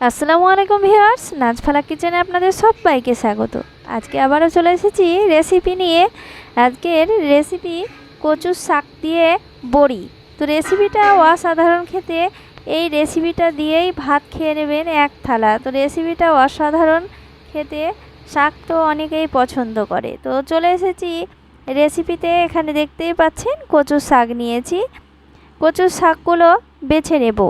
আসসালামু আলাইকুম ভিউয়ার্স, নাজফালা কিচেনে আপনাদের সবাইকে স্বাগত। আজকে আবারও চলে এসেছি রেসিপি নিয়ে। আজকের রেসিপি কচুর শাক দিয়ে বড়ি। তো রেসিপিটা অসাধারণ খেতে। এই রেসিপিটা দিয়েই ভাত খেয়ে নেবেন এক থালা। তো রেসিপিটা অসাধারণ খেতে, শাক তো অনেকেই পছন্দ করে। তো চলে এসেছি রেসিপিতে। এখানে দেখতেই পাচ্ছেন কচুর শাক নিয়েছি। কচুর শাকগুলো বেছে নেব।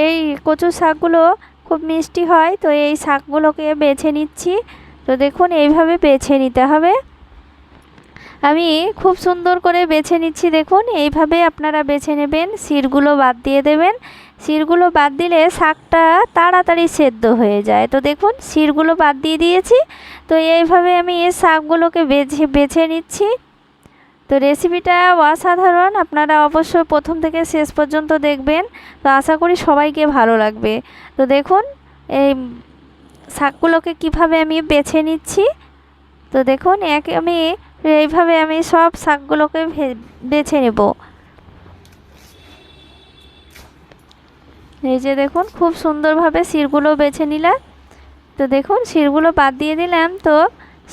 এই কচুর শাকগুলো খুব মিষ্টি হয়, তো এই শাকগুলোকে বেছে নিচ্ছি। তো দেখুন এইভাবে বেছে নিতে হবে। আমি খুব সুন্দর করে বেছে নিচ্ছি। দেখুন এইভাবে আপনারা বেছে নেবেন, শিরগুলো বাদ দিয়ে দেবেন। শিরগুলো বাদ দিলে শাকটা তাড়াতাড়ি সেদ্ধ হয়ে যায়। তো দেখুন শিরগুলো বাদ দিয়ে দিয়েছি। তো এইভাবে আমি এই শাকগুলোকে বেছে নিচ্ছি। তো রেসিপিটা অসাধারণ, আপনারা অবশ্যই প্রথম থেকে শেষ পর্যন্ত দেখবেন। তো আশা করি সবাইকে ভালো লাগবে। তো দেখুন এই শাকগুলোকে কিভাবে আমি বেছে নিচ্ছি। তো দেখুন আমি এইভাবে আমি সব শাকগুলোকে বেছে নেব। এই যে দেখুন খুব সুন্দরভাবে শিরগুলো বেছে নিলাম। তো দেখুন শিরগুলো বাদ দিয়ে দিলাম, তো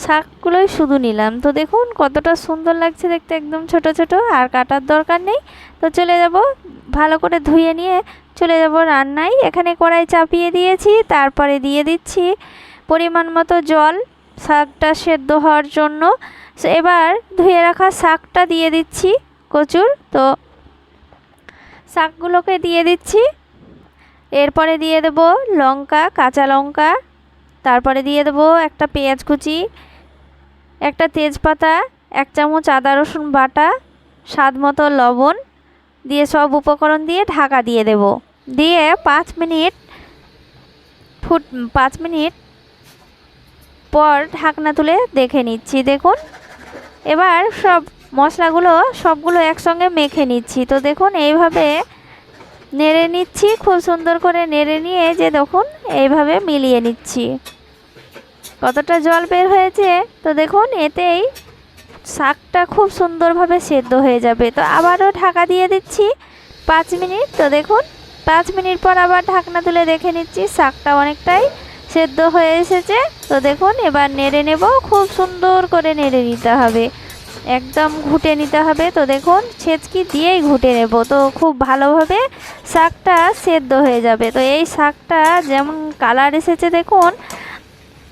শাকগুলোই শুধু নিলাম। তো দেখুন কতটা সুন্দর লাগছে দেখতে, একদম ছোট ছোট, আর কাটার দরকার নেই। তো চলে যাব, ভালো করে ধুয়ে নিয়ে চলে যাব রান্নায়। এখানে কড়াই চাপিয়ে দিয়েছি, তারপরে দিয়ে দিচ্ছি পরিমাণ মতো জল শাকটা সেদ্ধ হওয়ার জন্য। এবার ধুয়ে রাখা শাকটা দিয়ে দিচ্ছি কচুর। তো শাকগুলোকে দিয়ে দিচ্ছি। এরপরে দিয়ে দেব লঙ্কা, কাঁচা লঙ্কা, তারপরে দিয়ে দেবো একটা পেঁয়াজ কুচি, একটা তেজপাতা, 1 চামচ আদা রসুন বাটা, স্বাদ মতো লবণ দিয়ে সব উপকরণ দিয়ে ঢাকা দিয়ে দেব। দিয়ে 5 মিনিট পর ঢাকনা তুলে দেখে নিচ্ছি। দেখুন এবার সব মশলাগুলো সবগুলো একসঙ্গে মেখে নিচ্ছি। তো দেখুন এইভাবে নেড়ে নিচ্ছি, খুব সুন্দর করে নেড়ে নিয়ে যে দেখুন এইভাবে মিলিয়ে নিচ্ছি। কতটা জল বের হয়েছে, তো দেখুন এতেই শাকটা খুব সুন্দরভাবে সেদ্ধ হয়ে যাবে। তো আবারও ঢাকা দিয়ে দিচ্ছি 5 মিনিট। তো দেখুন 5 মিনিট পর আবার ঢাকনা তুলে দেখে নিচ্ছি, শাকটা অনেকটাই সেদ্ধ হয়ে এসেছে। তো দেখুন এবার নেড়ে নেব, খুব সুন্দর করে নেড়ে নিতে হবে, একদম ঘুটে নিতে হবে। তো দেখুন ছেঁচকি দিয়েই ঘুটে নেব, তো খুব ভালোভাবে শাকটা সেদ্ধ হয়ে যাবে। তো এই শাকটা যেমন কালার এসেছে দেখুন,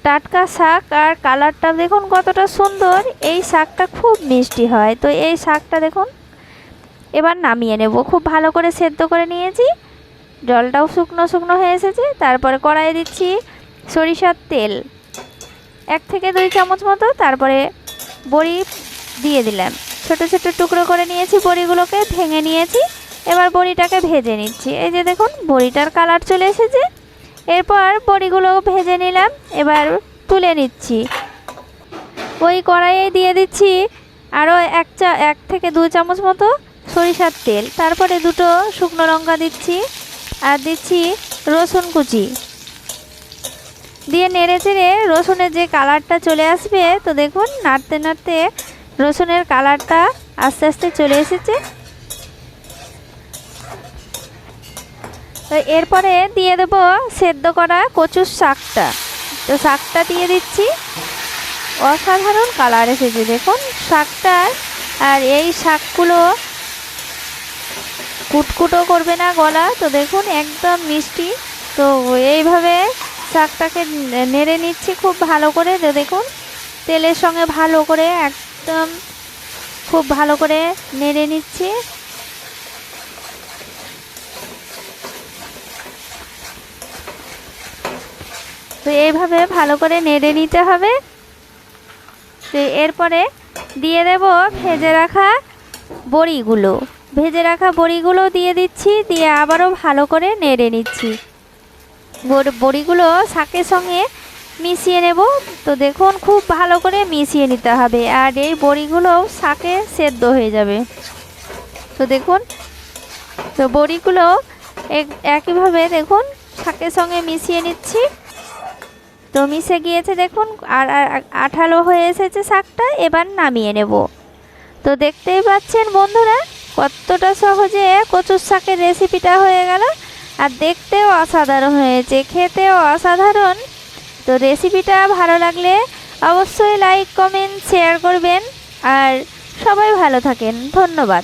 টাটকা শাক আর কালারটা দেখুন কতটা সুন্দর। এই শাকটা খুব মিষ্টি হয়। তো এই শাকটা দেখুন এবার নামিয়ে নেব। খুব ভালো করে সেদ্ধ করে নিয়েছি, জলটাও শুকনো শুকনো হয়ে এসেছে। তারপরে কড়াইয়ে দিচ্ছি সরিষার তেল 1 থেকে 2 চামচ মতো। তারপরে বড়ি দিয়ে দিলাম, ছোট ছোট টুকরো করে নিয়েছি, বড়িগুলোকে ভেঙে নিয়েছি। এবার বড়িটাকে ভেজে নিচ্ছি। এই যে দেখুন বড়িটার কালার চলে এসেছে। এরপর বড়িগুলো ভেজে নিলাম, এবার তুলে নিচ্ছি। ওই কড়াইয়ে দিয়ে দিচ্ছি আরও 1 থেকে 2 চামচ মতো সরিষার তেল। তারপরে 2টো শুকনো লঙ্কা দিচ্ছি, আর দিচ্ছি রসুন কুচি দিয়ে নেড়ে চেড়ে রসুনের যে কালারটা চলে আসবে। তো দেখুন নাড়তে নাড়তে রসুনের কালারটা আস্তে আস্তে চলে এসেছে। তো এরপরে দিয়ে দেব সেদ্ধ করা কচুর শাকটা। তো শাকটা দিয়ে দিচ্ছি, অসাধারণ কালার এসেছে দেখুন শাকটা। আর এই শাকগুলো কুটকুটো করবে না গলা। তো দেখুন একদম মিষ্টি। তো এইভাবে শাকটাকে নেড়ে নিচ্ছি খুব ভালো করে। তো দেখুন তেলের সঙ্গে ভালো করে একদম খুব ভালো করে নেড়ে নিচ্ছি। তো এইভাবে ভালো করে নেড়ে নিতে হবে। তো এরপরে দিয়ে দেব ভেজে রাখা বড়িগুলো দিয়ে দিচ্ছি, দিয়ে আবারও ভালো করে নেড়ে নিচ্ছি। বড়িগুলো শাকের সঙ্গে মিশিয়ে নেব। তো দেখুন খুব ভালো করে মিশিয়ে নিতে হবে, আর এই বড়িগুলো শাকে সেদ্ধ হয়ে যাবে। তো দেখুন তো বড়িগুলো একইভাবে দেখুন শাকের সঙ্গে মিশিয়ে নিচ্ছি। তো মিশে গিয়েছে দেখুন, আর আঠালো হয়ে এসেছে শাকটা। এবার নামিয়ে নেব। তো দেখতেই পাচ্ছেন বন্ধুরা কতটা সহজে কচুর শাকের রেসিপিটা হয়ে গেল। আর দেখতেও অসাধারণ হয়েছে, খেতেও অসাধারণ। তো রেসিপিটা ভালো লাগলে অবশ্যই লাইক কমেন্ট শেয়ার করবেন। আর সবাই ভালো থাকেন, ধন্যবাদ।